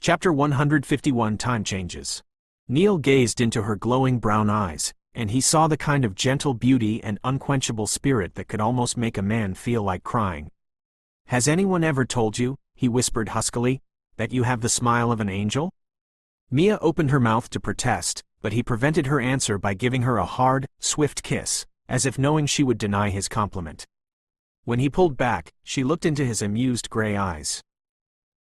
Chapter 151 Time Changes. Neil gazed into her glowing brown eyes, and he saw the kind of gentle beauty and unquenchable spirit that could almost make a man feel like crying. "Has anyone ever told you," he whispered huskily, "that you have the smile of an angel?" Mia opened her mouth to protest, but he prevented her answer by giving her a hard, swift kiss, as if knowing she would deny his compliment. When he pulled back, she looked into his amused gray eyes.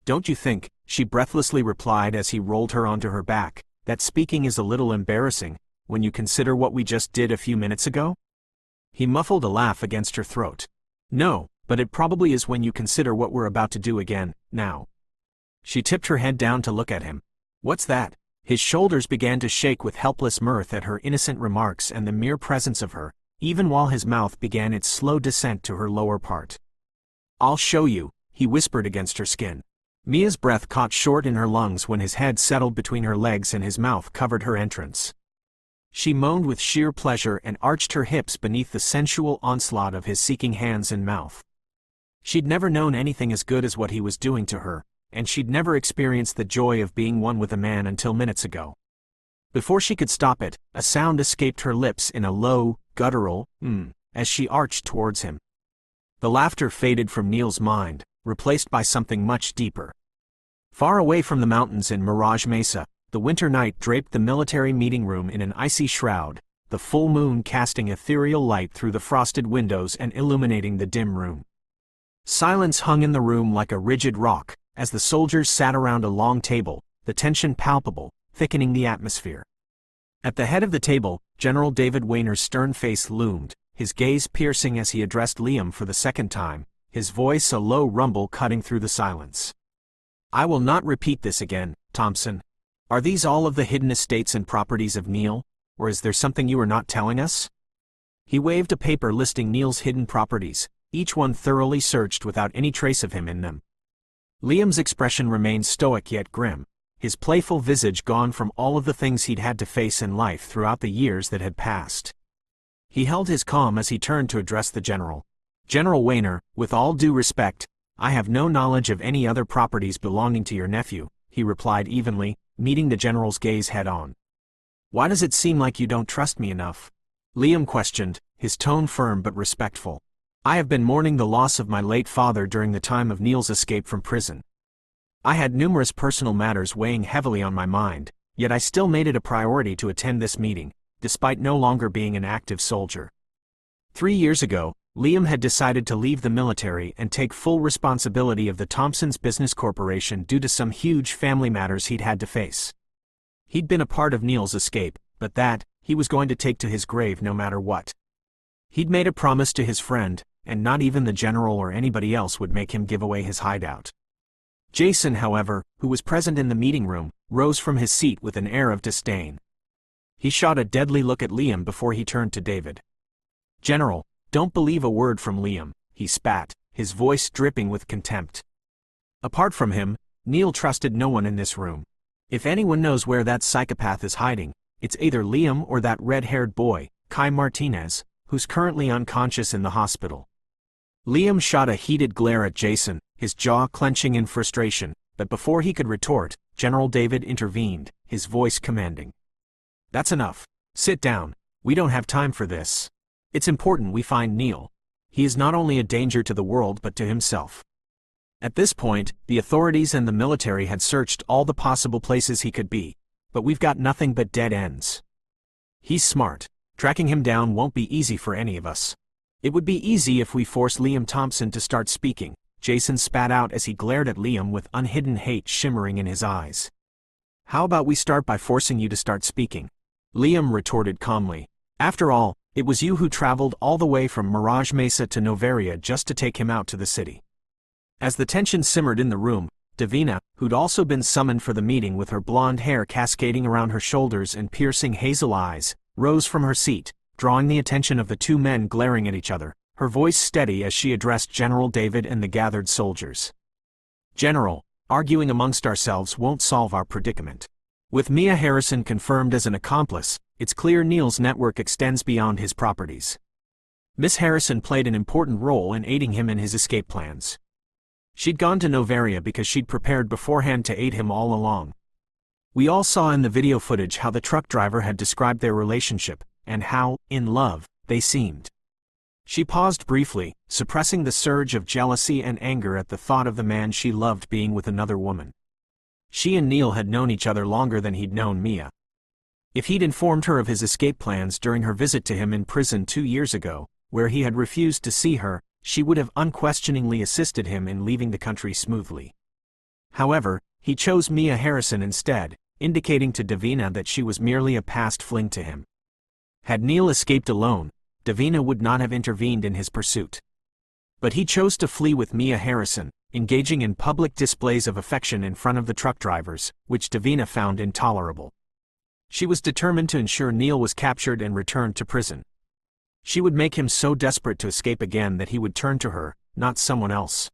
"Don't you think," she breathlessly replied as he rolled her onto her back, "that speaking is a little embarrassing, when you consider what we just did a few minutes ago?" He muffled a laugh against her throat. "No, but it probably is when you consider what we're about to do again, now." She tipped her head down to look at him. "What's that?" His shoulders began to shake with helpless mirth at her innocent remarks and the mere presence of her, even while his mouth began its slow descent to her lower part. "I'll show you," he whispered against her skin. Mia's breath caught short in her lungs when his head settled between her legs and his mouth covered her entrance. She moaned with sheer pleasure and arched her hips beneath the sensual onslaught of his seeking hands and mouth. She'd never known anything as good as what he was doing to her, and she'd never experienced the joy of being one with a man until minutes ago. Before she could stop it, a sound escaped her lips in a low, guttural as she arched towards him. The laughter faded from Neil's mind, replaced by something much deeper. Far away from the mountains in Mirage Mesa, the winter night draped the military meeting room in an icy shroud, the full moon casting ethereal light through the frosted windows and illuminating the dim room. Silence hung in the room like a rigid rock, as the soldiers sat around a long table, the tension palpable, thickening the atmosphere. At the head of the table, General David Wayner's stern face loomed, his gaze piercing as he addressed Liam for the second time, his voice a low rumble cutting through the silence. "I will not repeat this again, Thompson. Are these all of the hidden estates and properties of Neil, or is there something you are not telling us?" He waved a paper listing Neil's hidden properties, each one thoroughly searched without any trace of him in them. Liam's expression remained stoic yet grim, his playful visage gone from all of the things he'd had to face in life throughout the years that had passed. He held his calm as he turned to address the general. "General Wayner, with all due respect, I have no knowledge of any other properties belonging to your nephew," he replied evenly, meeting the general's gaze head-on. "Why does it seem like you don't trust me enough?" Liam questioned, his tone firm but respectful. "I have been mourning the loss of my late father during the time of Neil's escape from prison. I had numerous personal matters weighing heavily on my mind, yet I still made it a priority to attend this meeting, despite no longer being an active soldier. 3 years ago, Liam had decided to leave the military and take full responsibility of the Thompson's Business Corporation due to some huge family matters he'd had to face. He'd been a part of Neil's escape, but that, he was going to take to his grave no matter what. He'd made a promise to his friend, and not even the general or anybody else would make him give away his hideout. Jason, however, who was present in the meeting room, rose from his seat with an air of disdain. He shot a deadly look at Liam before he turned to David. "General, don't believe a word from Liam," he spat, his voice dripping with contempt. "Apart from him, Neil trusted no one in this room. If anyone knows where that psychopath is hiding, it's either Liam or that red-haired boy, Kai Martinez, who's currently unconscious in the hospital." Liam shot a heated glare at Jason, his jaw clenching in frustration, but before he could retort, General David intervened, his voice commanding. "That's enough. Sit down. We don't have time for this. It's important we find Neil. He is not only a danger to the world but to himself." At this point, the authorities and the military had searched all the possible places he could be, but we've got nothing but dead ends. He's smart. Tracking him down won't be easy for any of us. It would be easy if we force Liam Thompson to start speaking, Jason spat out as he glared at Liam with unhidden hate shimmering in his eyes. "How about we start by forcing you to start speaking?" Liam retorted calmly. "After all, it was you who traveled all the way from Mirage Mesa to Novaria just to take him out to the city." As the tension simmered in the room, Davina, who'd also been summoned for the meeting with her blonde hair cascading around her shoulders and piercing hazel eyes, rose from her seat, drawing the attention of the two men glaring at each other, her voice steady as she addressed General David and the gathered soldiers. "General, arguing amongst ourselves won't solve our predicament. With Mia Harrison confirmed as an accomplice, it's clear Neil's network extends beyond his properties. Miss Harrison played an important role in aiding him in his escape plans. She'd gone to Novaria because she'd prepared beforehand to aid him all along. We all saw in the video footage how the truck driver had described their relationship, and how, in love, they seemed. She paused briefly, suppressing the surge of jealousy and anger at the thought of the man she loved being with another woman. She and Neil had known each other longer than he'd known Mia. If he'd informed her of his escape plans during her visit to him in prison 2 years ago, where he had refused to see her, she would have unquestioningly assisted him in leaving the country smoothly. However, he chose Mia Harrison instead, indicating to Davina that she was merely a past fling to him. Had Neil escaped alone, Davina would not have intervened in his pursuit. But he chose to flee with Mia Harrison, engaging in public displays of affection in front of the truck drivers, which Davina found intolerable. She was determined to ensure Neil was captured and returned to prison. She would make him so desperate to escape again that he would turn to her, not someone else.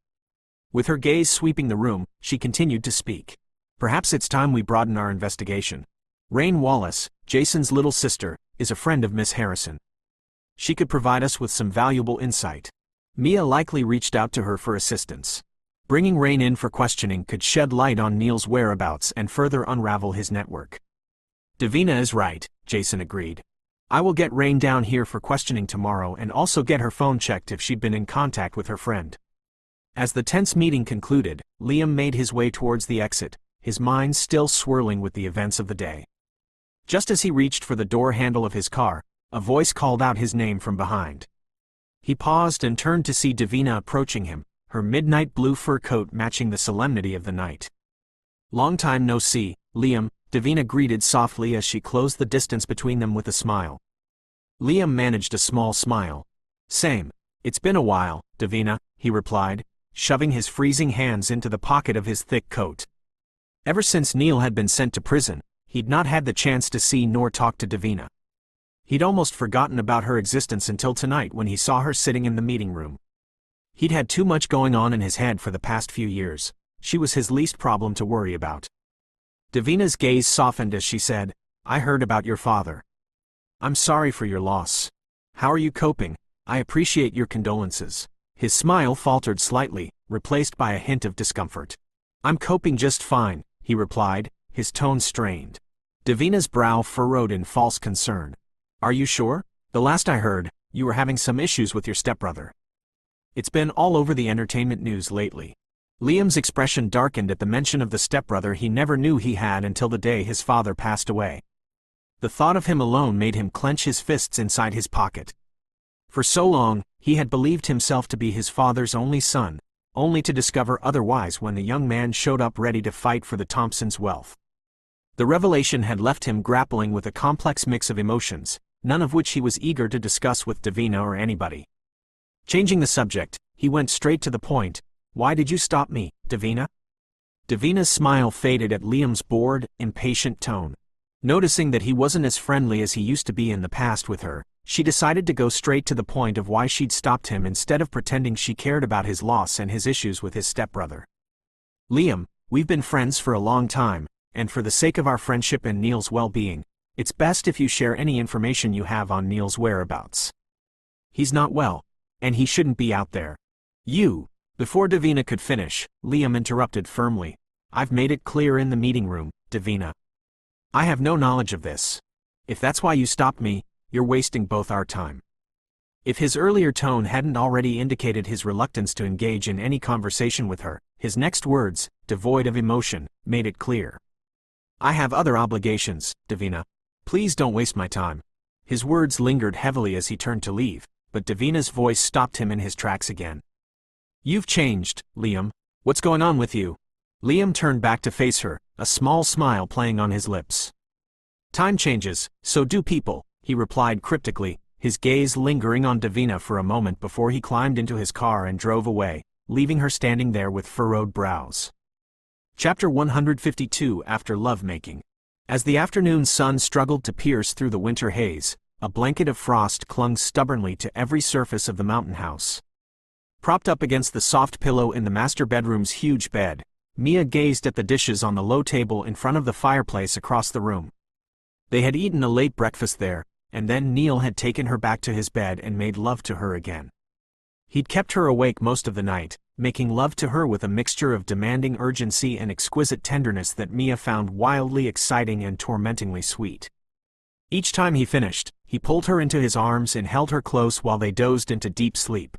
With her gaze sweeping the room, she continued to speak. Perhaps it's time we broaden our investigation. Rain Wallace, Jason's little sister, is a friend of Miss Harrison. She could provide us with some valuable insight. Mia likely reached out to her for assistance. Bringing Rain in for questioning could shed light on Neil's whereabouts and further unravel his network. Davina is right, Jason agreed. I will get Rain down here for questioning tomorrow and also get her phone checked if she'd been in contact with her friend. As the tense meeting concluded, Liam made his way towards the exit, his mind still swirling with the events of the day. Just as he reached for the door handle of his car, a voice called out his name from behind. He paused and turned to see Davina approaching him, her midnight blue fur coat matching the solemnity of the night. Long time no see, Liam, Davina greeted softly as she closed the distance between them with a smile. Liam managed a small smile. Same. It's been a while, Davina, he replied, shoving his freezing hands into the pocket of his thick coat. Ever since Neil had been sent to prison, he'd not had the chance to see nor talk to Davina. He'd almost forgotten about her existence until tonight when he saw her sitting in the meeting room. He'd had too much going on in his head for the past few years. She was his least problem to worry about. Davina's gaze softened as she said, I heard about your father. I'm sorry for your loss. How are you coping? I appreciate your condolences. His smile faltered slightly, replaced by a hint of discomfort. I'm coping just fine, he replied, his tone strained. Davina's brow furrowed in false concern. Are you sure? The last I heard, you were having some issues with your stepbrother. It's been all over the entertainment news lately. Liam's expression darkened at the mention of the stepbrother he never knew he had until the day his father passed away. The thought of him alone made him clench his fists inside his pocket. For so long, he had believed himself to be his father's only son, only to discover otherwise when the young man showed up ready to fight for the Thompsons' wealth. The revelation had left him grappling with a complex mix of emotions, none of which he was eager to discuss with Davina or anybody. Changing the subject, he went straight to the point. Why did you stop me, Davina? Davina's smile faded at Liam's bored, impatient tone. Noticing that he wasn't as friendly as he used to be in the past with her, she decided to go straight to the point of why she'd stopped him instead of pretending she cared about his loss and his issues with his stepbrother. Liam, we've been friends for a long time, and for the sake of our friendship and Neil's well-being, it's best if you share any information you have on Neil's whereabouts. He's not well, and he shouldn't be out there. Before Davina could finish, Liam interrupted firmly. I've made it clear in the meeting room, Davina. I have no knowledge of this. If that's why you stopped me, you're wasting both our time. If his earlier tone hadn't already indicated his reluctance to engage in any conversation with her, his next words, devoid of emotion, made it clear. I have other obligations, Davina. Please don't waste my time. His words lingered heavily as he turned to leave, but Davina's voice stopped him in his tracks again. You've changed, Liam. What's going on with you? Liam turned back to face her, a small smile playing on his lips. Time changes, so do people, he replied cryptically, his gaze lingering on Davina for a moment before he climbed into his car and drove away, leaving her standing there with furrowed brows. Chapter 152 After Lovemaking. As the afternoon sun struggled to pierce through the winter haze, a blanket of frost clung stubbornly to every surface of the mountain house. Propped up against the soft pillow in the master bedroom's huge bed, Mia gazed at the dishes on the low table in front of the fireplace across the room. They had eaten a late breakfast there, and then Neil had taken her back to his bed and made love to her again. He'd kept her awake most of the night, making love to her with a mixture of demanding urgency and exquisite tenderness that Mia found wildly exciting and tormentingly sweet. Each time he finished, he pulled her into his arms and held her close while they dozed into deep sleep.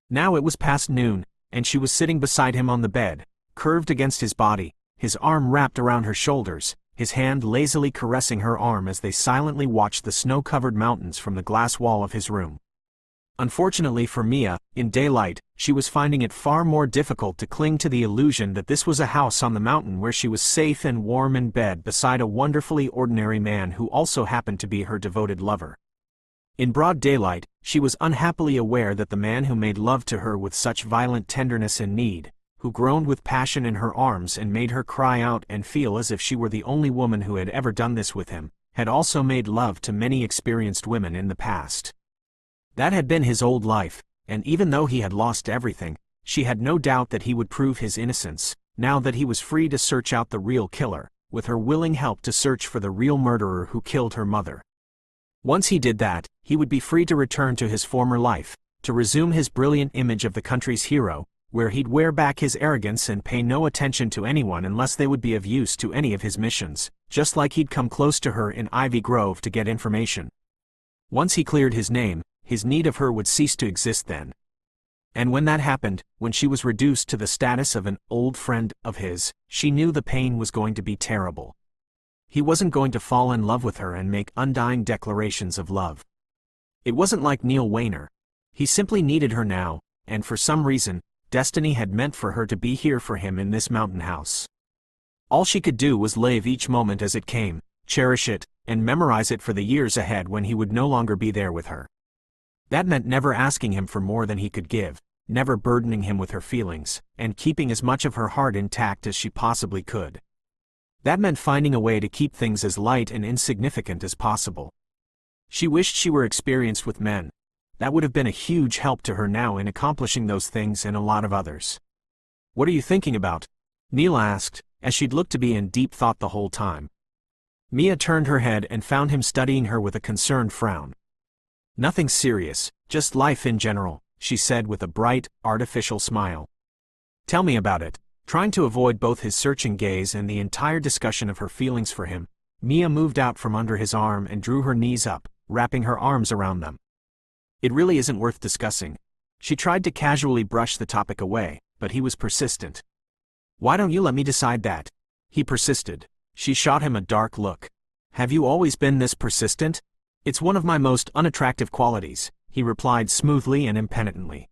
Now it was past noon, and she was sitting beside him on the bed, curved against his body, his arm wrapped around her shoulders, his hand lazily caressing her arm as they silently watched the snow-covered mountains from the glass wall of his room. Unfortunately for Mia, in daylight, she was finding it far more difficult to cling to the illusion that this was a house on the mountain where she was safe and warm in bed beside a wonderfully ordinary man who also happened to be her devoted lover. In broad daylight, she was unhappily aware that the man who made love to her with such violent tenderness and need, who groaned with passion in her arms and made her cry out and feel as if she were the only woman who had ever done this with him, had also made love to many experienced women in the past. That had been his old life, and even though he had lost everything, she had no doubt that he would prove his innocence, now that he was free to search out the real killer, with her willing help to search for the real murderer who killed her mother. Once he did that, he would be free to return to his former life, to resume his brilliant image of the country's hero, where he'd wear back his arrogance and pay no attention to anyone unless they would be of use to any of his missions, just like he'd come close to her in Ivy Grove to get information. Once he cleared his name, his need of her would cease to exist then. And when that happened, when she was reduced to the status of an old friend of his, she knew the pain was going to be terrible. He wasn't going to fall in love with her and make undying declarations of love. It wasn't like Neil Wayner. He simply needed her now, and for some reason, destiny had meant for her to be here for him in this mountain house. All she could do was live each moment as it came, cherish it, and memorize it for the years ahead when he would no longer be there with her. That meant never asking him for more than he could give, never burdening him with her feelings, and keeping as much of her heart intact as she possibly could. That meant finding a way to keep things as light and insignificant as possible. She wished she were experienced with men. That would have been a huge help to her now in accomplishing those things and a lot of others. "What are you thinking about?" Neil asked, as she'd looked to be in deep thought the whole time. Mia turned her head and found him studying her with a concerned frown. "Nothing serious, just life in general," she said with a bright, artificial smile. "Tell me about it." Trying to avoid both his searching gaze and the entire discussion of her feelings for him, Mia moved out from under his arm and drew her knees up, wrapping her arms around them. "It really isn't worth discussing." She tried to casually brush the topic away, but he was persistent. "Why don't you let me decide that?" He persisted. She shot him a dark look. "Have you always been this persistent?" "It's one of my most unattractive qualities," he replied smoothly and impenitently.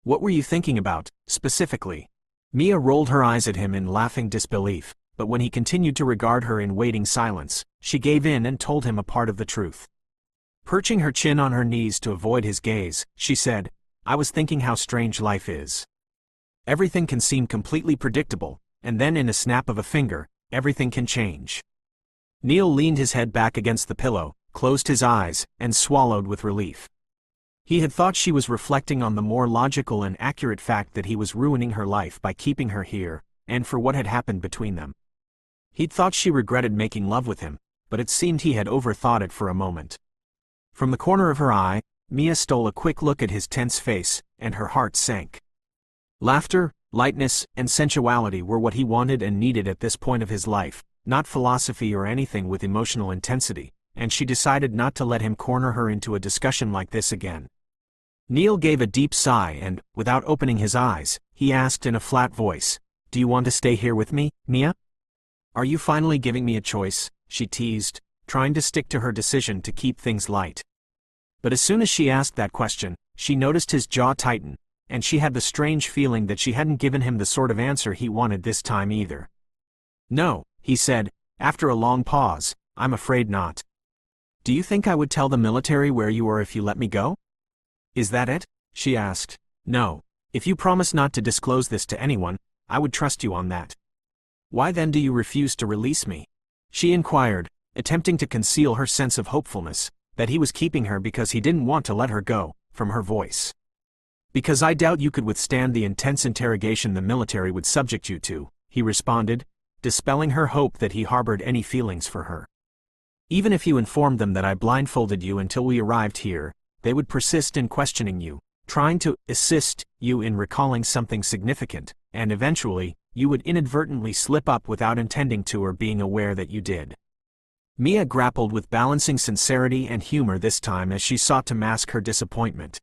"What were you thinking about, specifically?" Mia rolled her eyes at him in laughing disbelief, but when he continued to regard her in waiting silence, she gave in and told him a part of the truth. Perching her chin on her knees to avoid his gaze, she said, "I was thinking how strange life is. Everything can seem completely predictable, and then in a snap of a finger, everything can change." Neil leaned his head back against the pillow, closed his eyes, and swallowed with relief. He had thought she was reflecting on the more logical and accurate fact that he was ruining her life by keeping her here, and for what had happened between them. He'd thought she regretted making love with him, but it seemed he had overthought it for a moment. From the corner of her eye, Mia stole a quick look at his tense face, and her heart sank. Laughter, lightness, and sensuality were what he wanted and needed at this point of his life, not philosophy or anything with emotional intensity, and she decided not to let him corner her into a discussion like this again. Neil gave a deep sigh and, without opening his eyes, he asked in a flat voice, "Do you want to stay here with me, Mia?" "Are you finally giving me a choice?" she teased, trying to stick to her decision to keep things light. But as soon as she asked that question, she noticed his jaw tighten, and she had the strange feeling that she hadn't given him the sort of answer he wanted this time either. "No," he said, after a long pause, "I'm afraid not." "Do you think I would tell the military where you are if you let me go?" "Is that it?" she asked. "No. If you promise not to disclose this to anyone, I would trust you on that." "Why then do you refuse to release me?" she inquired, attempting to conceal her sense of hopefulness, that he was keeping her because he didn't want to let her go, from her voice. "Because I doubt you could withstand the intense interrogation the military would subject you to," he responded, dispelling her hope that he harbored any feelings for her. "Even if you informed them that I blindfolded you until we arrived here, they would persist in questioning you, trying to assist you in recalling something significant, and eventually, you would inadvertently slip up without intending to or being aware that you did. Mia grappled with balancing sincerity and humor this time as she sought to mask her disappointment.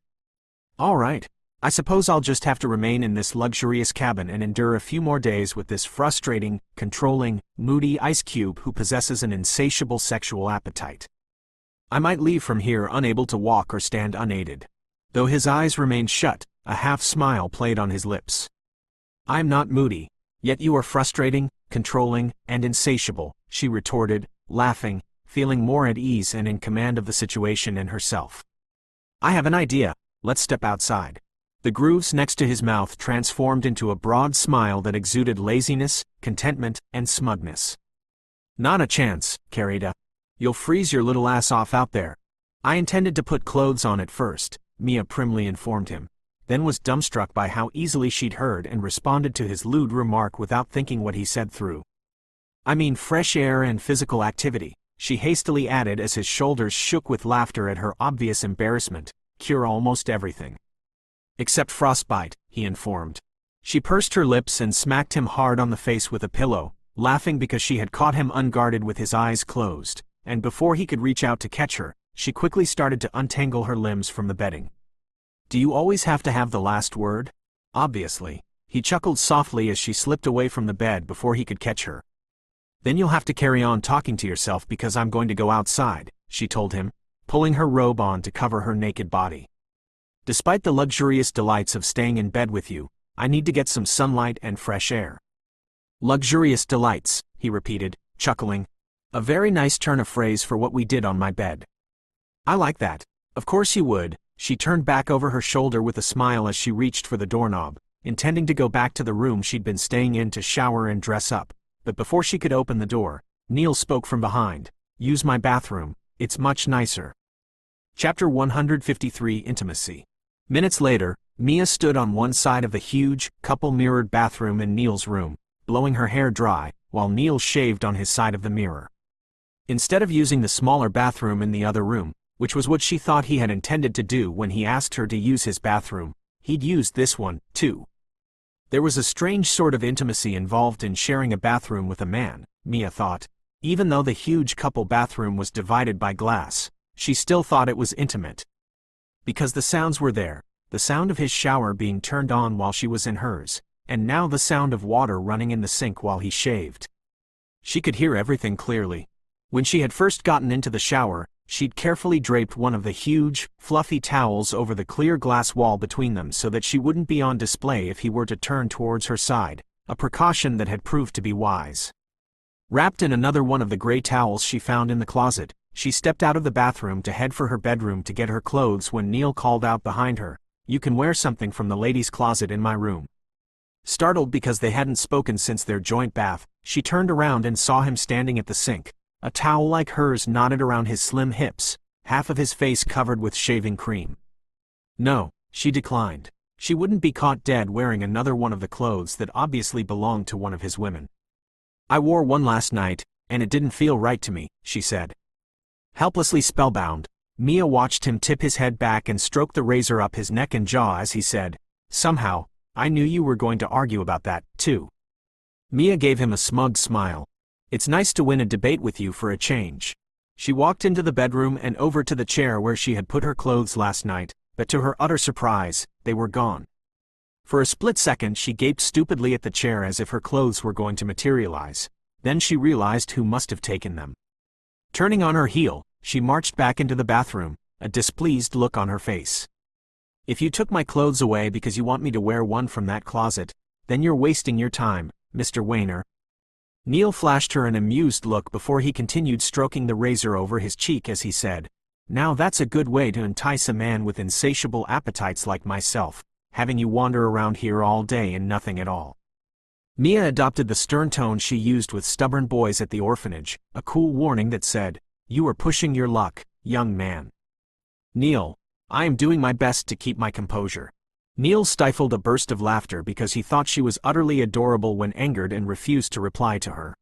All right, I suppose I'll just have to remain in this luxurious cabin and endure a few more days with this frustrating, controlling, moody ice cube who possesses an insatiable sexual appetite. I might leave from here unable to walk or stand unaided. Though his eyes remained shut, a half-smile played on his lips. I'm not moody, yet you are frustrating, controlling, and insatiable, she retorted, laughing, feeling more at ease and in command of the situation and herself. I have an idea, let's step outside. The grooves next to his mouth transformed into a broad smile that exuded laziness, contentment, and smugness. Not a chance, Carida. You'll freeze your little ass off out there. I intended to put clothes on at first, Mia primly informed him, then was dumbstruck by how easily she'd heard and responded to his lewd remark without thinking what he said through. I mean fresh air and physical activity, she hastily added as his shoulders shook with laughter at her obvious embarrassment, cure almost everything. Except frostbite, he informed. She pursed her lips and smacked him hard on the face with a pillow, laughing because she had caught him unguarded with his eyes closed, and before he could reach out to catch her, she quickly started to untangle her limbs from the bedding. Do you always have to have the last word? Obviously. He chuckled softly as she slipped away from the bed before he could catch her. Then you'll have to carry on talking to yourself because I'm going to go outside, she told him, pulling her robe on to cover her naked body. Despite the luxurious delights of staying in bed with you, I need to get some sunlight and fresh air. Luxurious delights, he repeated, chuckling. A very nice turn of phrase for what we did on my bed. I like that. Of course you would, she turned back over her shoulder with a smile as she reached for the doorknob, intending to go back to the room she'd been staying in to shower and dress up. But before she could open the door, Neil spoke from behind. Use my bathroom, it's much nicer. Chapter 153 Intimacy. Minutes later, Mia stood on one side of the huge, couple-mirrored bathroom in Neil's room, blowing her hair dry, while Neil shaved on his side of the mirror. Instead of using the smaller bathroom in the other room, which was what she thought he had intended to do when he asked her to use his bathroom, he'd used this one, too. There was a strange sort of intimacy involved in sharing a bathroom with a man, Mia thought. Even though the huge couple bathroom was divided by glass, she still thought it was intimate. Because the sounds were there, the sound of his shower being turned on while she was in hers, and now the sound of water running in the sink while he shaved. She could hear everything clearly. When she had first gotten into the shower, she'd carefully draped one of the huge, fluffy towels over the clear glass wall between them so that she wouldn't be on display if he were to turn towards her side, a precaution that had proved to be wise. Wrapped in another one of the gray towels she found in the closet, she stepped out of the bathroom to head for her bedroom to get her clothes when Neil called out behind her, "You can wear something from the ladies' closet in my room." Startled because they hadn't spoken since their joint bath, she turned around and saw him standing at the sink, a towel like hers knotted around his slim hips, half of his face covered with shaving cream. No, she declined. She wouldn't be caught dead wearing another one of the clothes that obviously belonged to one of his women. I wore one last night, and it didn't feel right to me, she said. Helplessly spellbound, Mia watched him tip his head back and stroke the razor up his neck and jaw as he said, "Somehow, I knew you were going to argue about that, too." Mia gave him a smug smile. "It's nice to win a debate with you for a change." She walked into the bedroom and over to the chair where she had put her clothes last night, but to her utter surprise, they were gone. For a split second she gaped stupidly at the chair as if her clothes were going to materialize. Then she realized who must have taken them. Turning on her heel, she marched back into the bathroom, a displeased look on her face. "If you took my clothes away because you want me to wear one from that closet, then you're wasting your time, Mr. Weiner." Neil flashed her an amused look before he continued stroking the razor over his cheek as he said, "Now that's a good way to entice a man with insatiable appetites like myself, having you wander around here all day and nothing at all." Mia adopted the stern tone she used with stubborn boys at the orphanage, a cool warning that said, "You are pushing your luck, young man." "Neil, I am doing my best to keep my composure." Neil stifled a burst of laughter because he thought she was utterly adorable when angered and refused to reply to her.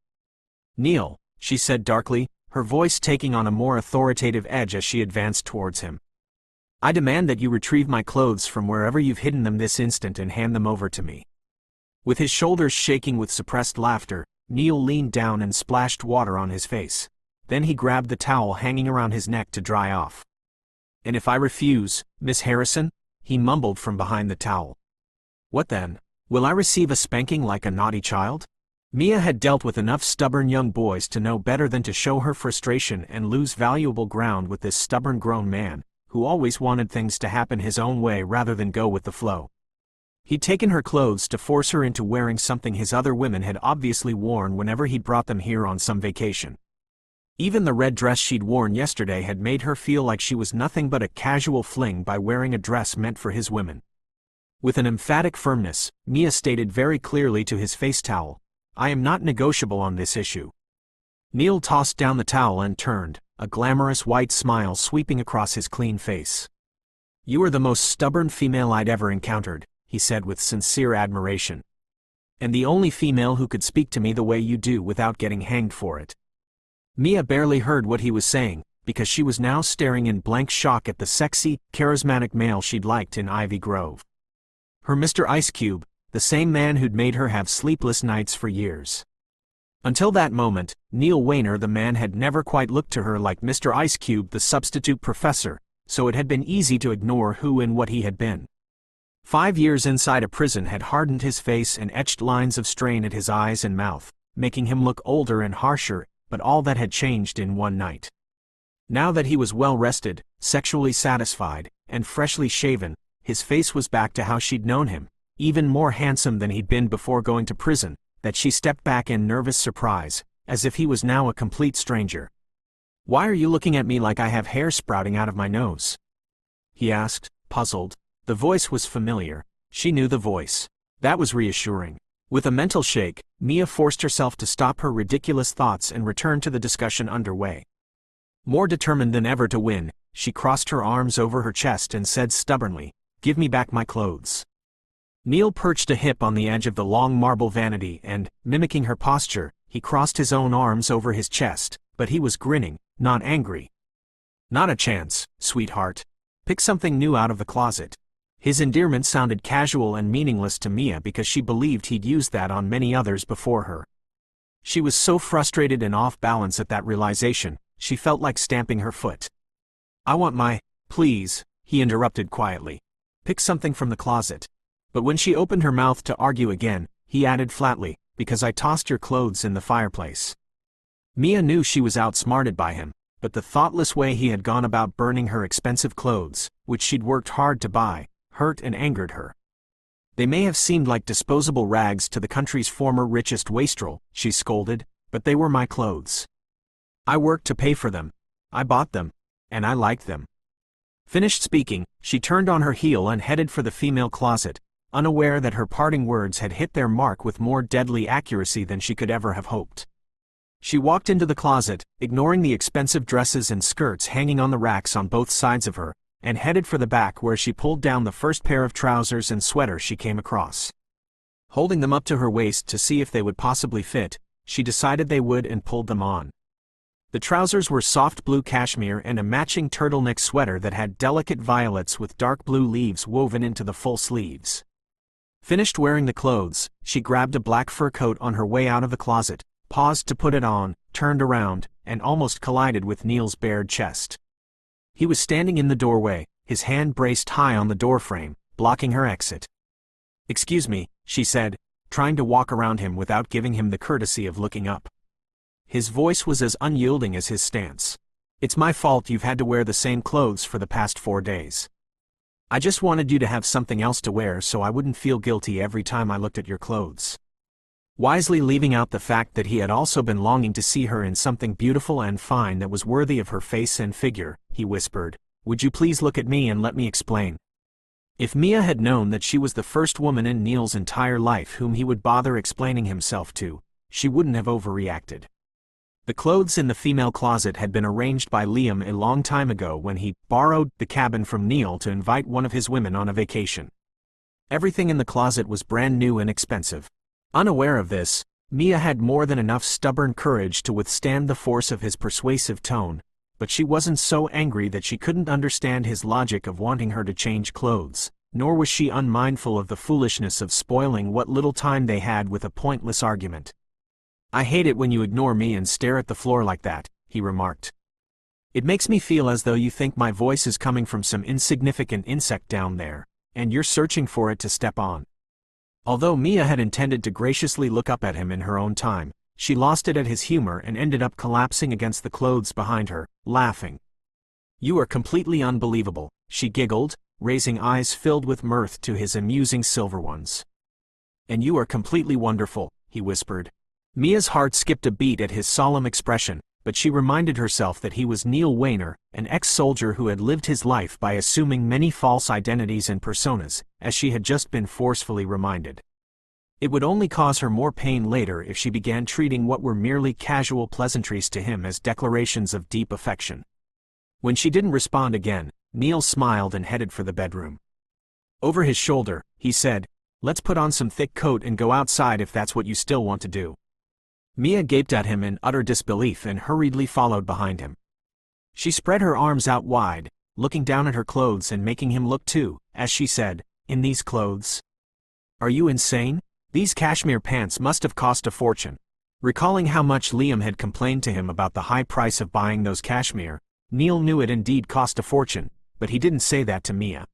"Neil," she said darkly, her voice taking on a more authoritative edge as she advanced towards him. I demand that you retrieve my clothes from wherever you've hidden them this instant and hand them over to me." With his shoulders shaking with suppressed laughter, Neil leaned down and splashed water on his face. Then he grabbed the towel hanging around his neck to dry off. "And if I refuse, Miss Harrison?" he mumbled from behind the towel. "What then? Will I receive a spanking like a naughty child?" Mia had dealt with enough stubborn young boys to know better than to show her frustration and lose valuable ground with this stubborn grown man, who always wanted things to happen his own way rather than go with the flow. He'd taken her clothes to force her into wearing something his other women had obviously worn whenever he'd brought them here on some vacation. Even the red dress she'd worn yesterday had made her feel like she was nothing but a casual fling by wearing a dress meant for his women. With an emphatic firmness, Mia stated very clearly to his face towel, "I am not negotiable on this issue." Neil tossed down the towel and turned, a glamorous white smile sweeping across his clean face. "You are the most stubborn female I'd ever encountered," he said with sincere admiration. "And the only female who could speak to me the way you do without getting hanged for it." Mia barely heard what he was saying, because she was now staring in blank shock at the sexy, charismatic male she'd liked in Ivy Grove. Her Mr. Ice Cube, the same man who'd made her have sleepless nights for years. Until that moment, Neil Wayner the man had never quite looked to her like Mr. Ice Cube the substitute professor, so it had been easy to ignore who and what he had been. 5 years inside a prison had hardened his face and etched lines of strain at his eyes and mouth, making him look older and harsher, but all that had changed in one night. Now that he was well rested, sexually satisfied, and freshly shaven, his face was back to how she'd known him, even more handsome than he'd been before going to prison, that she stepped back in nervous surprise, as if he was now a complete stranger. "Why are you looking at me like I have hair sprouting out of my nose?" he asked, puzzled. The voice was familiar. She knew the voice. That was reassuring. With a mental shake, Mia forced herself to stop her ridiculous thoughts and return to the discussion underway. More determined than ever to win, she crossed her arms over her chest and said stubbornly, "Give me back my clothes." Neil perched a hip on the edge of the long marble vanity and, mimicking her posture, he crossed his own arms over his chest, but he was grinning, not angry. "Not a chance, sweetheart. Pick something new out of the closet." His endearment sounded casual and meaningless to Mia because she believed he'd used that on many others before her. She was so frustrated and off balance at that realization, she felt like stamping her foot. "I want my—" "Please," he interrupted quietly. "Pick something from the closet." But when she opened her mouth to argue again, he added flatly, "Because I tossed your clothes in the fireplace." Mia knew she was outsmarted by him, but the thoughtless way he had gone about burning her expensive clothes, which she'd worked hard to buy, hurt and angered her. "They may have seemed like disposable rags to the country's former richest wastrel," she scolded, "but they were my clothes. I worked to pay for them. I bought them. And I liked them." Finished speaking, she turned on her heel and headed for the female closet, unaware that her parting words had hit their mark with more deadly accuracy than she could ever have hoped. She walked into the closet, ignoring the expensive dresses and skirts hanging on the racks on both sides of her, and headed for the back where she pulled down the first pair of trousers and sweater she came across. Holding them up to her waist to see if they would possibly fit, she decided they would and pulled them on. The trousers were soft blue cashmere and a matching turtleneck sweater that had delicate violets with dark blue leaves woven into the full sleeves. Finished wearing the clothes, she grabbed a black fur coat on her way out of the closet, paused to put it on, turned around, and almost collided with Neil's bared chest. He was standing in the doorway, his hand braced high on the doorframe, blocking her exit. "Excuse me," she said, trying to walk around him without giving him the courtesy of looking up. His voice was as unyielding as his stance. "It's my fault you've had to wear the same clothes for the past 4 days. I just wanted you to have something else to wear so I wouldn't feel guilty every time I looked at your clothes." Wisely leaving out the fact that he had also been longing to see her in something beautiful and fine that was worthy of her face and figure, he whispered, "Would you please look at me and let me explain?" If Mia had known that she was the first woman in Neil's entire life whom he would bother explaining himself to, she wouldn't have overreacted. The clothes in the female closet had been arranged by Liam a long time ago when he borrowed the cabin from Neil to invite one of his women on a vacation. Everything in the closet was brand new and expensive. Unaware of this, Mia had more than enough stubborn courage to withstand the force of his persuasive tone, but she wasn't so angry that she couldn't understand his logic of wanting her to change clothes, nor was she unmindful of the foolishness of spoiling what little time they had with a pointless argument. "I hate it when you ignore me and stare at the floor like that," he remarked. "It makes me feel as though you think my voice is coming from some insignificant insect down there, and you're searching for it to step on." Although Mia had intended to graciously look up at him in her own time, she lost it at his humor and ended up collapsing against the clothes behind her, laughing. "You are completely unbelievable," she giggled, raising eyes filled with mirth to his amusing silver ones. "And you are completely wonderful," he whispered. Mia's heart skipped a beat at his solemn expression, but she reminded herself that he was Neil Wayner, an ex-soldier who had lived his life by assuming many false identities and personas, as she had just been forcefully reminded. It would only cause her more pain later if she began treating what were merely casual pleasantries to him as declarations of deep affection. When she didn't respond again, Neil smiled and headed for the bedroom. Over his shoulder, he said, "Let's put on some thick coat and go outside if that's what you still want to do." Mia gaped at him in utter disbelief and hurriedly followed behind him. She spread her arms out wide, looking down at her clothes and making him look too, as she said, "In these clothes? Are you insane? These cashmere pants must have cost a fortune." Recalling how much Liam had complained to him about the high price of buying those cashmere, Neil knew it indeed cost a fortune, but he didn't say that to Mia.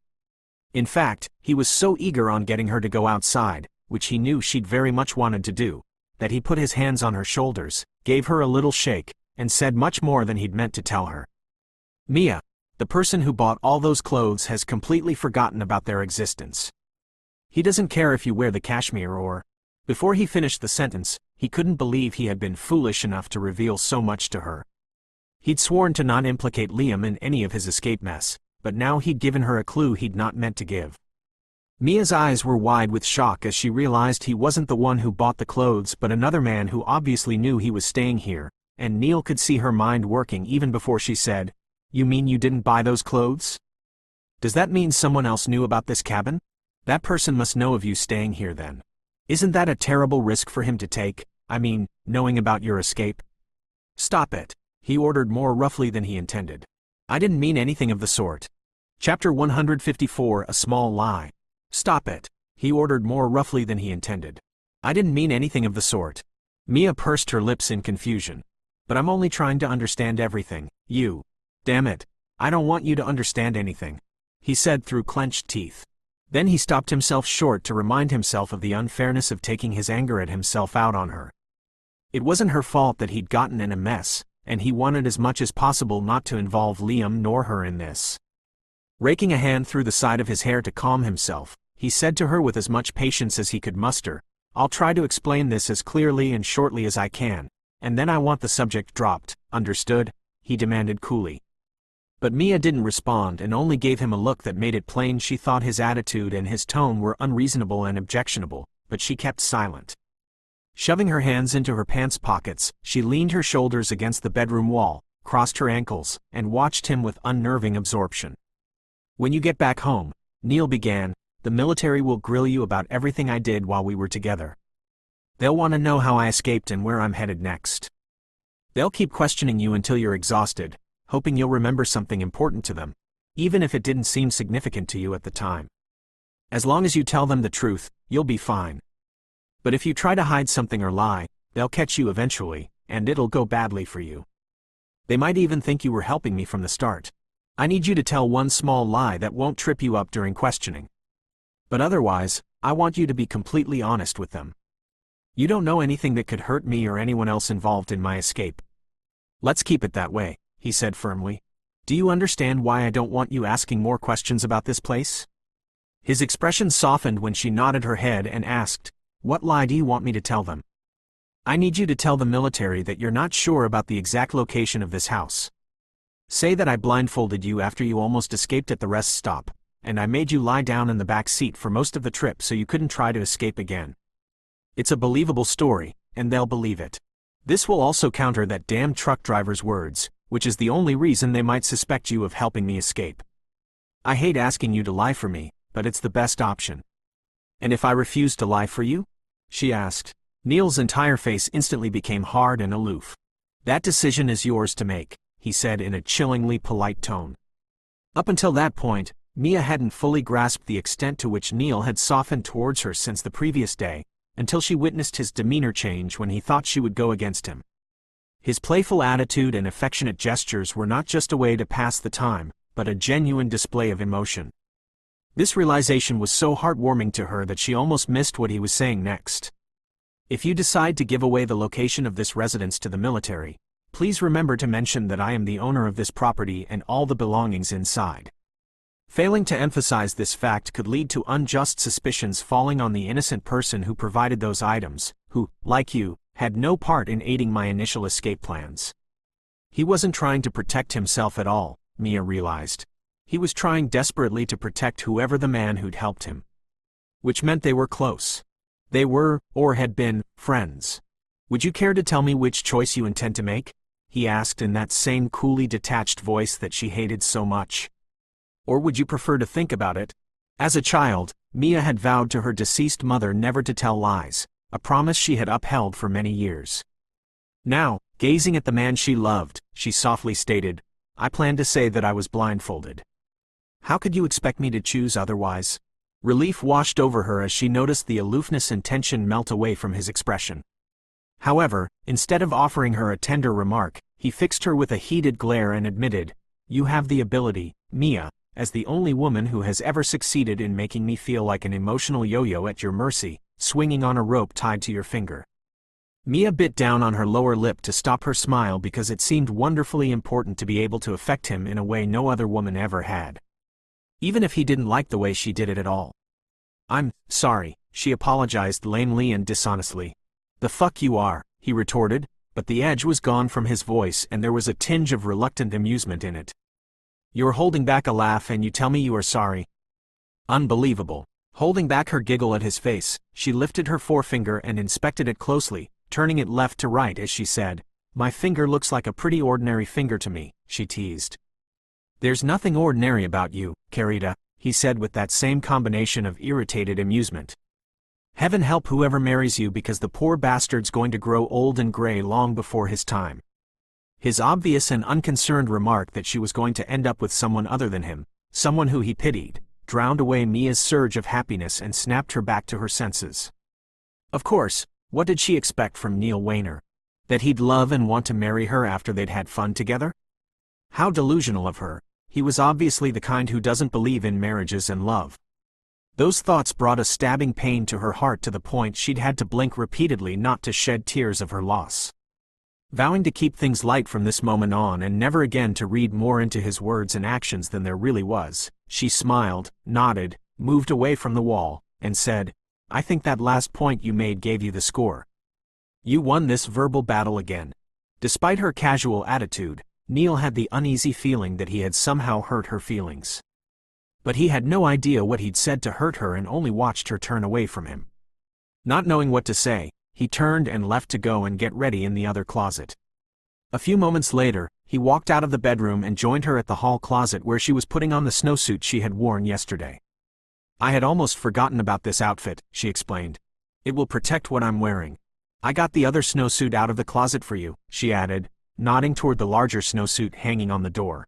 In fact, he was so eager on getting her to go outside, which he knew she'd very much wanted to do, that he put his hands on her shoulders, gave her a little shake, and said much more than he'd meant to tell her. "Mia, the person who bought all those clothes has completely forgotten about their existence. He doesn't care if you wear the cashmere or—" Before he finished the sentence, he couldn't believe he had been foolish enough to reveal so much to her. He'd sworn to not implicate Liam in any of his escape mess, but now he'd given her a clue he'd not meant to give. Mia's eyes were wide with shock as she realized he wasn't the one who bought the clothes but another man who obviously knew he was staying here, and Neil could see her mind working even before she said, "You mean you didn't buy those clothes? Does that mean someone else knew about this cabin? That person must know of you staying here then. Isn't that a terrible risk for him to take, I mean, knowing about your escape?" "Stop it," he ordered more roughly than he intended. "I didn't mean anything of the sort." Chapter 154, A Small Lie. "Stop it," he ordered more roughly than he intended. "I didn't mean anything of the sort." Mia pursed her lips in confusion. "But I'm only trying to understand everything, you—" "Damn it, I don't want you to understand anything," he said through clenched teeth. Then he stopped himself short to remind himself of the unfairness of taking his anger at himself out on her. It wasn't her fault that he'd gotten in a mess, and he wanted as much as possible not to involve Liam nor her in this. Raking a hand through the side of his hair to calm himself, he said to her with as much patience as he could muster, "I'll try to explain this as clearly and shortly as I can, and then I want the subject dropped, understood?" he demanded coolly. But Mia didn't respond and only gave him a look that made it plain she thought his attitude and his tone were unreasonable and objectionable, but she kept silent. Shoving her hands into her pants pockets, she leaned her shoulders against the bedroom wall, crossed her ankles, and watched him with unnerving absorption. "When you get back home," Neil began, "the military will grill you about everything I did while we were together. They'll want to know how I escaped and where I'm headed next. They'll keep questioning you until you're exhausted, hoping you'll remember something important to them, even if it didn't seem significant to you at the time. As long as you tell them the truth, you'll be fine. But if you try to hide something or lie, they'll catch you eventually, and it'll go badly for you. They might even think you were helping me from the start. I need you to tell one small lie that won't trip you up during questioning. But otherwise, I want you to be completely honest with them. You don't know anything that could hurt me or anyone else involved in my escape. Let's keep it that way," he said firmly. "Do you understand why I don't want you asking more questions about this place?" His expression softened when she nodded her head and asked, "What lie do you want me to tell them?" "I need you to tell the military that you're not sure about the exact location of this house. Say that I blindfolded you after you almost escaped at the rest stop, and I made you lie down in the back seat for most of the trip so you couldn't try to escape again. It's a believable story, and they'll believe it. This will also counter that damn truck driver's words, which is the only reason they might suspect you of helping me escape. I hate asking you to lie for me, but it's the best option." "And if I refuse to lie for you?" she asked. Neil's entire face instantly became hard and aloof. "That decision is yours to make," he said in a chillingly polite tone. Up until that point, Mia hadn't fully grasped the extent to which Neil had softened towards her since the previous day, until she witnessed his demeanor change when he thought she would go against him. His playful attitude and affectionate gestures were not just a way to pass the time, but a genuine display of emotion. This realization was so heartwarming to her that she almost missed what he was saying next. If you decide to give away the location of this residence to the military, please remember to mention that I am the owner of this property and all the belongings inside. Failing to emphasize this fact could lead to unjust suspicions falling on the innocent person who provided those items, who, like you, had no part in aiding my initial escape plans. He wasn't trying to protect himself at all, Mia realized. He was trying desperately to protect whoever the man who'd helped him. Which meant they were close. They were, or had been, friends. Would you care to tell me which choice you intend to make? He asked in that same coolly detached voice that she hated so much. Or would you prefer to think about it? As a child, Mia had vowed to her deceased mother never to tell lies, a promise she had upheld for many years. Now, gazing at the man she loved, she softly stated, I plan to say that I was blindfolded. How could you expect me to choose otherwise? Relief washed over her as she noticed the aloofness and tension melt away from his expression. However, instead of offering her a tender remark, he fixed her with a heated glare and admitted, You have the ability, Mia, as the only woman who has ever succeeded in making me feel like an emotional yo-yo at your mercy, swinging on a rope tied to your finger. Mia bit down on her lower lip to stop her smile because it seemed wonderfully important to be able to affect him in a way no other woman ever had. Even if he didn't like the way she did it at all. I'm sorry, she apologized lamely and dishonestly. The fuck you are, he retorted, but the edge was gone from his voice and there was a tinge of reluctant amusement in it. You're holding back a laugh and you tell me you are sorry. Unbelievable. Holding back her giggle at his face, she lifted her forefinger and inspected it closely, turning it left to right as she said, My finger looks like a pretty ordinary finger to me, she teased. There's nothing ordinary about you, Carita, he said with that same combination of irritated amusement. Heaven help whoever marries you because the poor bastard's going to grow old and gray long before his time. His obvious and unconcerned remark that she was going to end up with someone other than him, someone who he pitied, drowned away Mia's surge of happiness and snapped her back to her senses. Of course, what did she expect from Neil Wayner? That he'd love and want to marry her after they'd had fun together? How delusional of her. He was obviously the kind who doesn't believe in marriages and love. Those thoughts brought a stabbing pain to her heart to the point she'd had to blink repeatedly not to shed tears of her loss. Vowing to keep things light from this moment on and never again to read more into his words and actions than there really was, she smiled, nodded, moved away from the wall, and said, I think that last point you made gave you the score. You won this verbal battle again. Despite her casual attitude, Neil had the uneasy feeling that he had somehow hurt her feelings. But he had no idea what he'd said to hurt her and only watched her turn away from him. Not knowing what to say, he turned and left to go and get ready in the other closet. A few moments later, he walked out of the bedroom and joined her at the hall closet where she was putting on the snowsuit she had worn yesterday. I had almost forgotten about this outfit, she explained. It will protect what I'm wearing. I got the other snowsuit out of the closet for you, she added, nodding toward the larger snowsuit hanging on the door.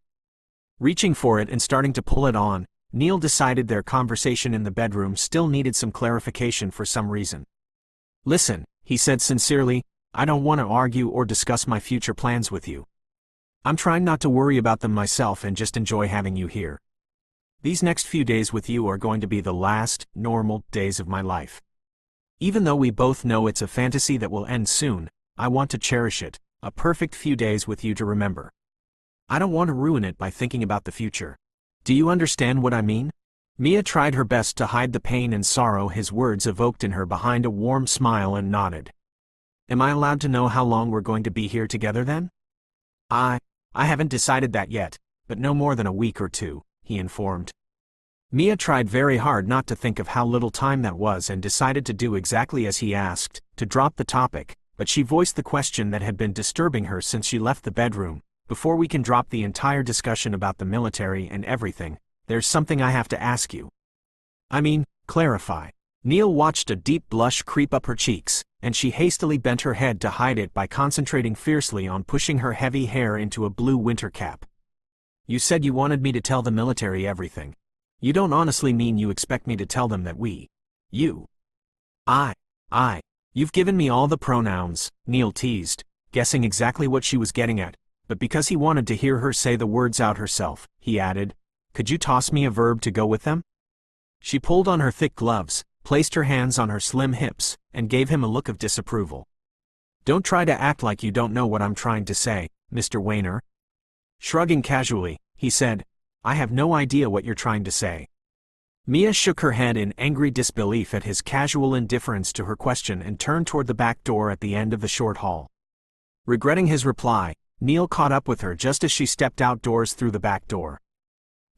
Reaching for it and starting to pull it on, Neil decided their conversation in the bedroom still needed some clarification for some reason. Listen, he said sincerely, I don't want to argue or discuss my future plans with you. I'm trying not to worry about them myself and just enjoy having you here. These next few days with you are going to be the last, normal, days of my life. Even though we both know it's a fantasy that will end soon, I want to cherish it, a perfect few days with you to remember. I don't want to ruin it by thinking about the future. Do you understand what I mean? Mia tried her best to hide the pain and sorrow his words evoked in her behind a warm smile and nodded. Am I allowed to know how long we're going to be here together then? I haven't decided that yet, but no more than a week or two, he informed. Mia tried very hard not to think of how little time that was and decided to do exactly as he asked, to drop the topic, but she voiced the question that had been disturbing her since she left the bedroom. Before we can drop the entire discussion about the military and everything, there's something I have to ask you. I mean, clarify. Neil watched a deep blush creep up her cheeks, and she hastily bent her head to hide it by concentrating fiercely on pushing her heavy hair into a blue winter cap. You said you wanted me to tell the military everything. You don't honestly mean you expect me to tell them that You've given me all the pronouns, Neil teased, guessing exactly what she was getting at, but because he wanted to hear her say the words out herself, he added, "Could you toss me a verb to go with them?" She pulled on her thick gloves, placed her hands on her slim hips, and gave him a look of disapproval. "Don't try to act like you don't know what I'm trying to say, Mr. Wayner." Shrugging casually, he said, "I have no idea what you're trying to say." Mia shook her head in angry disbelief at his casual indifference to her question and turned toward the back door at the end of the short hall. Regretting his reply, Neil caught up with her just as she stepped outdoors through the back door.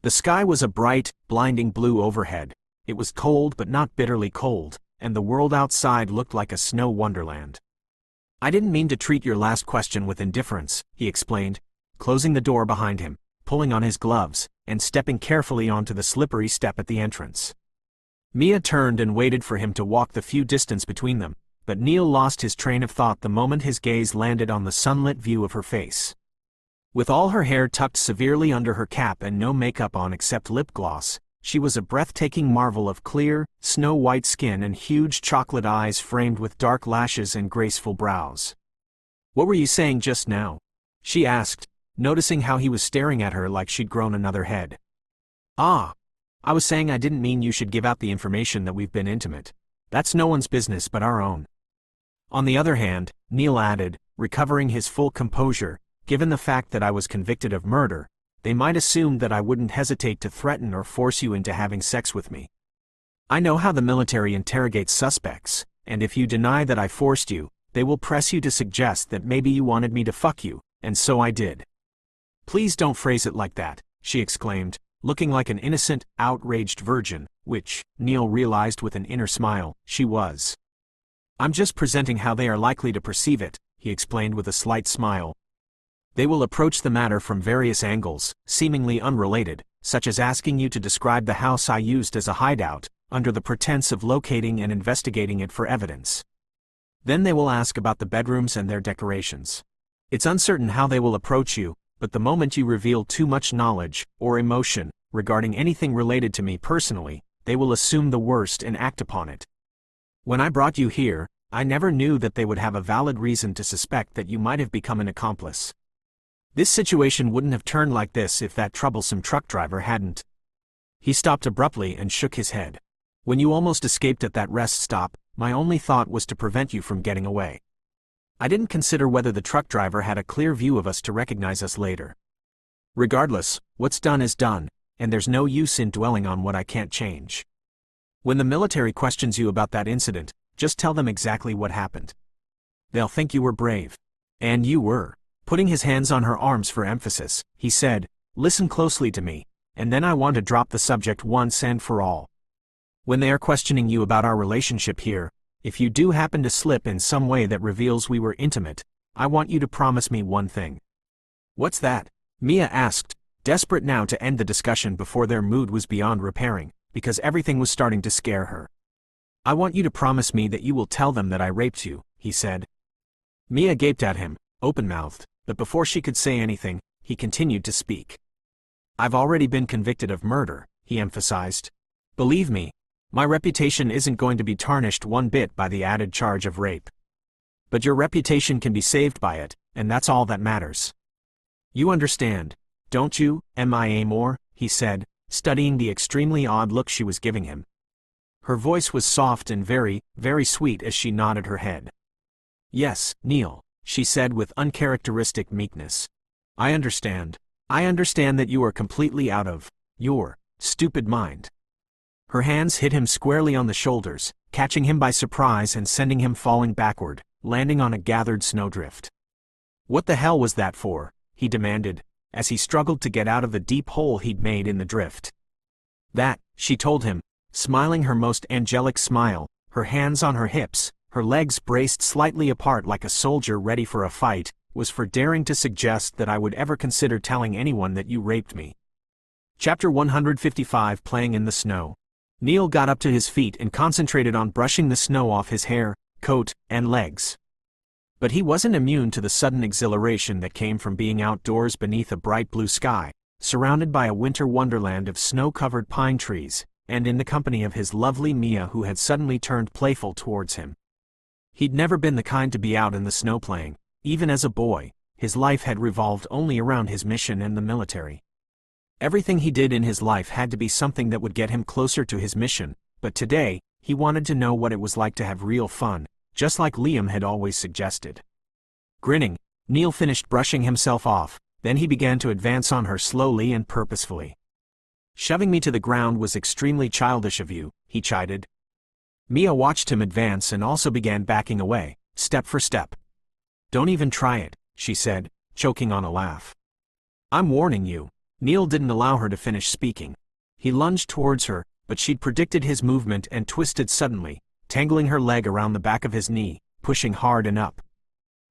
The sky was a bright, blinding blue overhead. It was cold but not bitterly cold, and the world outside looked like a snow wonderland. "I didn't mean to treat your last question with indifference," he explained, closing the door behind him, pulling on his gloves, and stepping carefully onto the slippery step at the entrance. Mia turned and waited for him to walk the few distance between them, but Neil lost his train of thought the moment his gaze landed on the sunlit view of her face. With all her hair tucked severely under her cap and no makeup on except lip gloss, she was a breathtaking marvel of clear, snow-white skin and huge chocolate eyes framed with dark lashes and graceful brows. "What were you saying just now?" she asked, noticing how he was staring at her like she'd grown another head. "I was saying I didn't mean you should give out the information that we've been intimate. That's no one's business but our own." On the other hand, Neil added, recovering his full composure, "Given the fact that I was convicted of murder, they might assume that I wouldn't hesitate to threaten or force you into having sex with me. I know how the military interrogates suspects, and if you deny that I forced you, they will press you to suggest that maybe you wanted me to fuck you, and so I did." "Please don't phrase it like that," she exclaimed, looking like an innocent, outraged virgin, which, Neil realized with an inner smile, she was. "I'm just presenting how they are likely to perceive it," he explained with a slight smile. "They will approach the matter from various angles, seemingly unrelated, such as asking you to describe the house I used as a hideout, under the pretense of locating and investigating it for evidence. Then they will ask about the bedrooms and their decorations. It's uncertain how they will approach you, but the moment you reveal too much knowledge, or emotion, regarding anything related to me personally, they will assume the worst and act upon it. When I brought you here, I never knew that they would have a valid reason to suspect that you might have become an accomplice. This situation wouldn't have turned like this if that troublesome truck driver hadn't." He stopped abruptly and shook his head. "When you almost escaped at that rest stop, my only thought was to prevent you from getting away. I didn't consider whether the truck driver had a clear view of us to recognize us later. Regardless, what's done is done, and there's no use in dwelling on what I can't change. When the military questions you about that incident, just tell them exactly what happened. They'll think you were brave. And you were." Putting his hands on her arms for emphasis, he said, "Listen closely to me, and then I want to drop the subject once and for all. When they are questioning you about our relationship here, if you do happen to slip in some way that reveals we were intimate, I want you to promise me one thing." "What's that?" Mia asked, desperate now to end the discussion before their mood was beyond repairing, because everything was starting to scare her. "I want you to promise me that you will tell them that I raped you," he said. Mia gaped at him, open-mouthed, but before she could say anything, he continued to speak. "I've already been convicted of murder," he emphasized. "Believe me, my reputation isn't going to be tarnished one bit by the added charge of rape. But your reputation can be saved by it, and that's all that matters. You understand, don't you, Mia Moore?" he said, studying the extremely odd look she was giving him. Her voice was soft and very, very sweet as she nodded her head. "Yes, Neil," she said with uncharacteristic meekness. I understand that you are completely out of your stupid mind." Her hands hit him squarely on the shoulders, catching him by surprise and sending him falling backward, landing on a gathered snowdrift. "What the hell was that for?" he demanded, as he struggled to get out of the deep hole he'd made in the drift. "That," she told him, smiling her most angelic smile, her hands on her hips, her legs braced slightly apart like a soldier ready for a fight, "was for daring to suggest that I would ever consider telling anyone that you raped me." Chapter 155 Playing in the Snow. Neil got up to his feet and concentrated on brushing the snow off his hair, coat, and legs. But he wasn't immune to the sudden exhilaration that came from being outdoors beneath a bright blue sky, surrounded by a winter wonderland of snow-covered pine trees, and in the company of his lovely Mia, who had suddenly turned playful towards him. He'd never been the kind to be out in the snow playing. Even as a boy, his life had revolved only around his mission and the military. Everything he did in his life had to be something that would get him closer to his mission, but today, he wanted to know what it was like to have real fun, just like Liam had always suggested. Grinning, Neil finished brushing himself off, then he began to advance on her slowly and purposefully. "Shoving me to the ground was extremely childish of you," he chided. Mia watched him advance and also began backing away, step for step. "Don't even try it," she said, choking on a laugh. "I'm warning you." Neil didn't allow her to finish speaking. He lunged towards her, but she'd predicted his movement and twisted suddenly, tangling her leg around the back of his knee, pushing hard and up.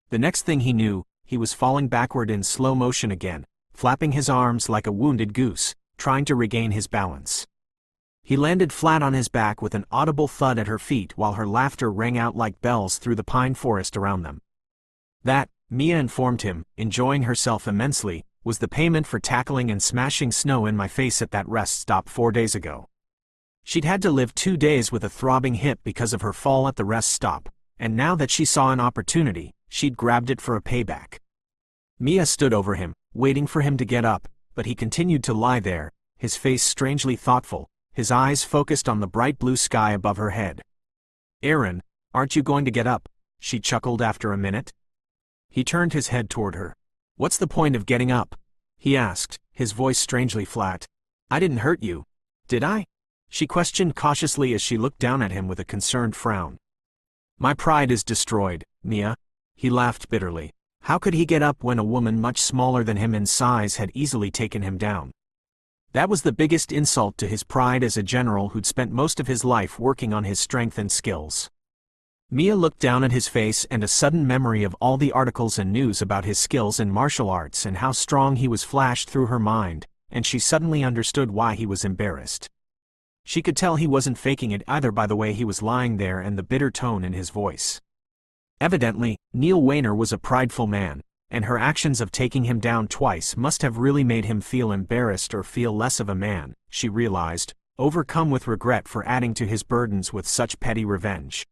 The next thing he knew, he was falling backward in slow motion again, flapping his arms like a wounded goose, trying to regain his balance. He landed flat on his back with an audible thud at her feet while her laughter rang out like bells through the pine forest around them. That, Mia informed him, enjoying herself immensely, was the payment for tackling and smashing snow in my face at that rest stop 4 days ago. She'd had to live 2 days with a throbbing hip because of her fall at the rest stop, and now that she saw an opportunity, she'd grabbed it for a payback. Mia stood over him, waiting for him to get up, but he continued to lie there, his face strangely thoughtful, his eyes focused on the bright blue sky above her head. "Aaron, aren't you going to get up?" she chuckled after a minute. He turned his head toward her. "What's the point of getting up?" he asked, his voice strangely flat. "I didn't hurt you, did I?" she questioned cautiously as she looked down at him with a concerned frown. "My pride is destroyed, Mia," he laughed bitterly. How could he get up when a woman much smaller than him in size had easily taken him down? That was the biggest insult to his pride as a general who'd spent most of his life working on his strength and skills. Mia looked down at his face, and a sudden memory of all the articles and news about his skills in martial arts and how strong he was flashed through her mind, and she suddenly understood why he was embarrassed. She could tell he wasn't faking it either by the way he was lying there and the bitter tone in his voice. Evidently, Neil Weiner was a prideful man, and her actions of taking him down twice must have really made him feel embarrassed or feel less of a man, she realized, overcome with regret for adding to his burdens with such petty revenge.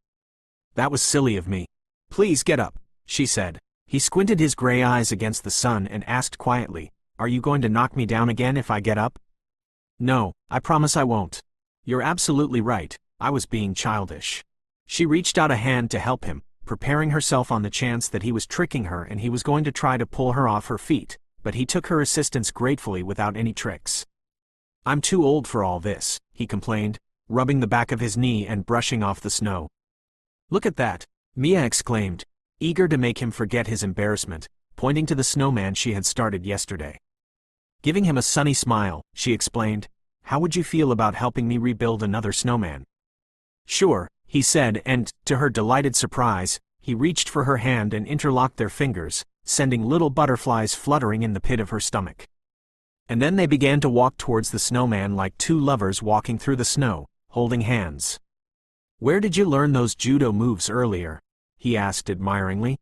"That was silly of me. Please get up," she said. He squinted his gray eyes against the sun and asked quietly, "Are you going to knock me down again if I get up?" "No, I promise I won't." "You're absolutely right, I was being childish." She reached out a hand to help him, preparing herself on the chance that he was tricking her and he was going to try to pull her off her feet, but he took her assistance gratefully without any tricks. "I'm too old for all this," he complained, rubbing the back of his knee and brushing off the snow. "Look at that," Mia exclaimed, eager to make him forget his embarrassment, pointing to the snowman she had started yesterday. Giving him a sunny smile, she explained, "How would you feel about helping me rebuild another snowman?" "Sure," he said, and, to her delighted surprise, he reached for her hand and interlocked their fingers, sending little butterflies fluttering in the pit of her stomach. And then they began to walk towards the snowman like two lovers walking through the snow, holding hands. "Where did you learn those judo moves earlier?" he asked admiringly.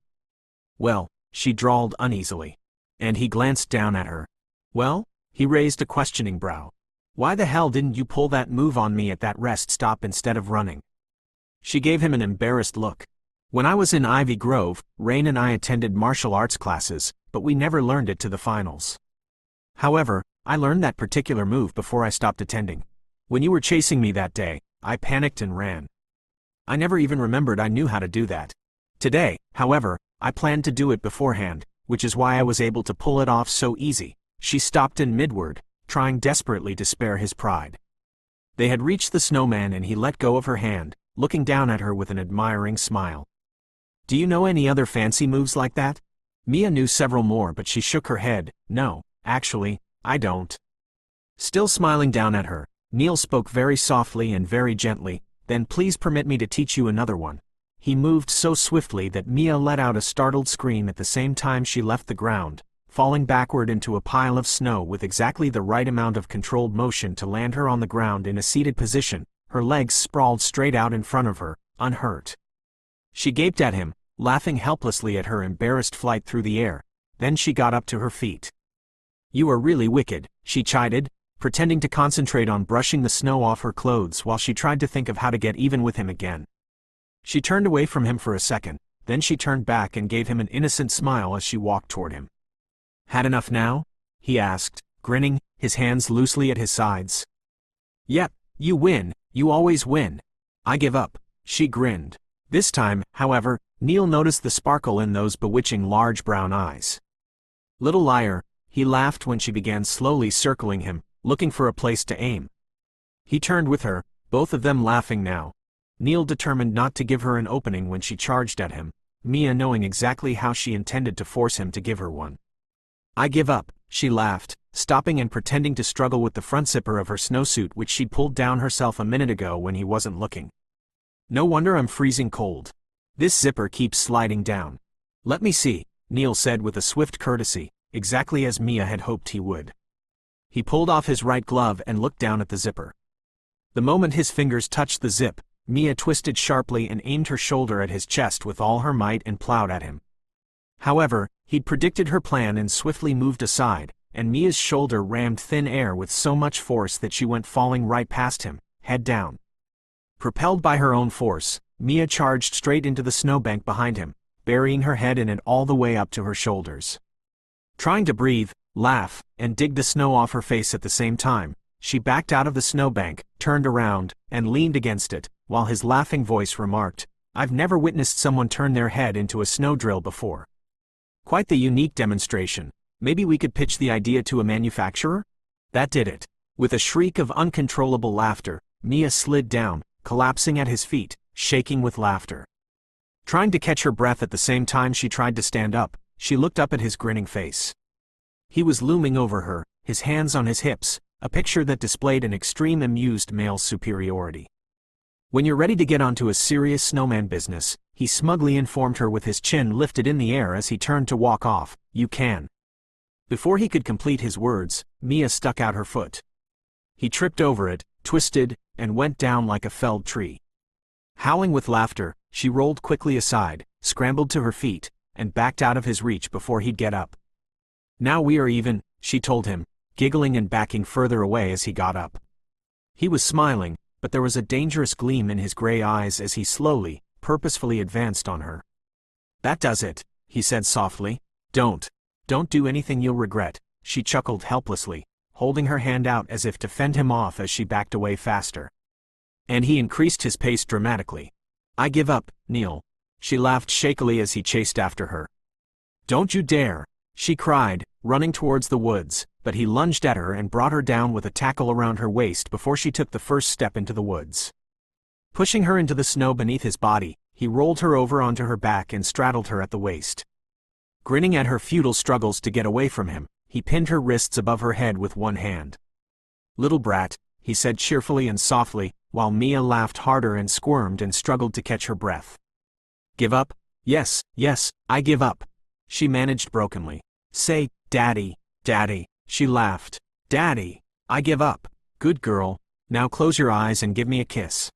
"Well," she drawled uneasily. And he glanced down at her. "Well?" He raised a questioning brow. "Why the hell didn't you pull that move on me at that rest stop instead of running?" She gave him an embarrassed look. "When I was in Ivy Grove, Rain and I attended martial arts classes, but we never learned it to the finals. However, I learned that particular move before I stopped attending. When you were chasing me that day, I panicked and ran. I never even remembered I knew how to do that. Today, however, I planned to do it beforehand, which is why I was able to pull it off so easy." She stopped in mid-word, trying desperately to spare his pride. They had reached the snowman and he let go of her hand, looking down at her with an admiring smile. "Do you know any other fancy moves like that?" Mia knew several more, but she shook her head. "No, actually, I don't." Still smiling down at her, Neil spoke very softly and very gently, "Then please permit me to teach you another one." He moved so swiftly that Mia let out a startled scream at the same time she left the ground, falling backward into a pile of snow with exactly the right amount of controlled motion to land her on the ground in a seated position, her legs sprawled straight out in front of her, unhurt. She gaped at him, laughing helplessly at her embarrassed flight through the air. Then she got up to her feet. "You are really wicked," she chided, pretending to concentrate on brushing the snow off her clothes while she tried to think of how to get even with him again. She turned away from him for a second, then she turned back and gave him an innocent smile as she walked toward him. "Had enough now?" he asked, grinning, his hands loosely at his sides. "Yep, you win, you always win. I give up," she grinned. This time, however, Neil noticed the sparkle in those bewitching large brown eyes. "Little liar," he laughed when she began slowly circling him, looking for a place to aim. He turned with her, both of them laughing now. Neil determined not to give her an opening when she charged at him, Mia knowing exactly how she intended to force him to give her one. "I give up," she laughed, stopping and pretending to struggle with the front zipper of her snowsuit which she'd pulled down herself a minute ago when he wasn't looking. "No wonder I'm freezing cold. This zipper keeps sliding down." "Let me see," Neil said with a swift courtesy, exactly as Mia had hoped he would. He pulled off his right glove and looked down at the zipper. The moment his fingers touched the zip, Mia twisted sharply and aimed her shoulder at his chest with all her might and plowed at him. However, he'd predicted her plan and swiftly moved aside, and Mia's shoulder rammed thin air with so much force that she went falling right past him, head down. Propelled by her own force, Mia charged straight into the snowbank behind him, burying her head in it all the way up to her shoulders. Trying to breathe, laugh, and dig the snow off her face at the same time, she backed out of the snowbank, turned around, and leaned against it, while his laughing voice remarked, "I've never witnessed someone turn their head into a snow drill before. Quite the unique demonstration. Maybe we could pitch the idea to a manufacturer?" That did it. With a shriek of uncontrollable laughter, Mia slid down, collapsing at his feet, shaking with laughter. Trying to catch her breath at the same time she tried to stand up, she looked up at his grinning face. He was looming over her, his hands on his hips, a picture that displayed an extreme amused male's superiority. "When you're ready to get onto a serious snowman business," he smugly informed her with his chin lifted in the air as he turned to walk off, "you can." Before he could complete his words, Mia stuck out her foot. He tripped over it, twisted, and went down like a felled tree. Howling with laughter, she rolled quickly aside, scrambled to her feet, and backed out of his reach before he'd get up. "Now we are even," she told him, giggling and backing further away as he got up. He was smiling, but there was a dangerous gleam in his gray eyes as he slowly, purposefully advanced on her. "That does it," he said softly. Don't do anything you'll regret," she chuckled helplessly, holding her hand out as if to fend him off as she backed away faster. And he increased his pace dramatically. "I give up, Neil," she laughed shakily as he chased after her. "Don't you dare," she cried, running towards the woods, but he lunged at her and brought her down with a tackle around her waist before she took the first step into the woods. Pushing her into the snow beneath his body, he rolled her over onto her back and straddled her at the waist. Grinning at her futile struggles to get away from him, he pinned her wrists above her head with one hand. "Little brat," he said cheerfully and softly, while Mia laughed harder and squirmed and struggled to catch her breath. "Give up? Yes, I give up," she managed brokenly. "Say, Daddy, Daddy," she laughed. "Daddy, I give up. Good girl. Now close your eyes and give me a kiss."